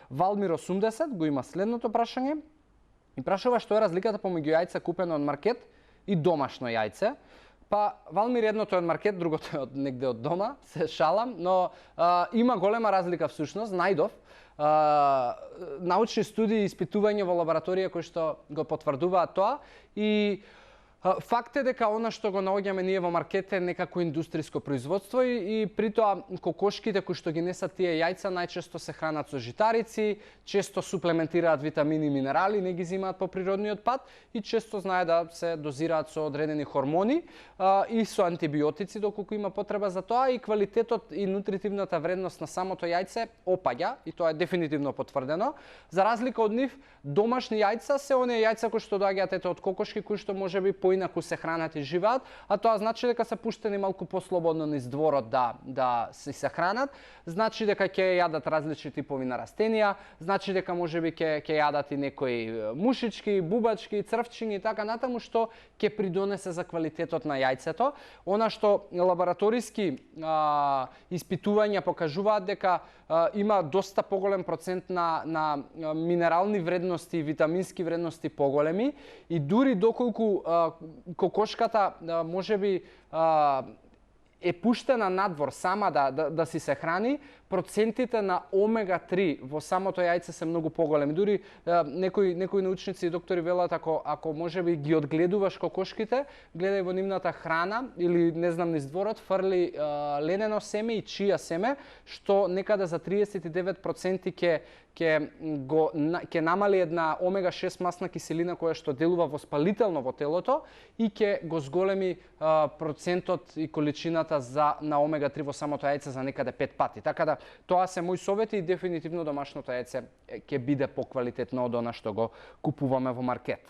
Валмир 80 го има следното прашање. И прашува што е разликата помеѓу јајце купено од маркет и домашно јајце. Па Валмир, едното е од маркет, другото е од негде од дома, се шалам, но има голема разлика всушност, најдов. Научни студии и испитувања во лабораторија кои што го потврдуваат тоа и факт е дека она што го наоѓаме ние во маркет е некако индустријско производство и при тоа кокошките кои што ги несат тие јајца најчесто се хранат со житарици, често суплементираат витамини и минерали, не ги земаат по природниот пат и често знае да се дозираат со одредени хормони и со антибиотици доколку има потреба за тоа и квалитетот и нутритивната вредност на самото јајце опаѓа и тоа е дефинитивно потврдено. За разлика од нив, домашни јајца се оние јајца кои што доаѓаат од кокошки кои што можеби поинаку се хранат и живеат, а тоа значи дека се пуштени малку послободно низ дворот да се хранат, значи дека ќе јадат различни типови на растенија, значи дека можеби ќе јадат и некои мушички, бубачки, црвчиња и така натаму што ќе придонесе за квалитетот на јајцето. Она што лабораториски испитувања покажуваат дека има доста поголем процент на минерални вредности и витамински вредности поголеми и дури доколку кокошката можеби е пуштена надвор сама да си се храни, процентите на омега-3 во самото јајце се многу поголеми. Дури некои научници и доктори велат ако можеби ги одгледуваш кокошките, гледај во нивната храна или не знам низ дворот, фрли ленено семе и чија семе, што некаде за 39% ќе намали една омега-6 масна киселина која што делува воспалително во телото и ќе го зголеми процентот и количината на омега-3 во самото јајце за некаде 5 пати. Така да тоа се мои совети и дефинитивно домашното јајце ќе биде поквалитетно од она што го купуваме во маркет.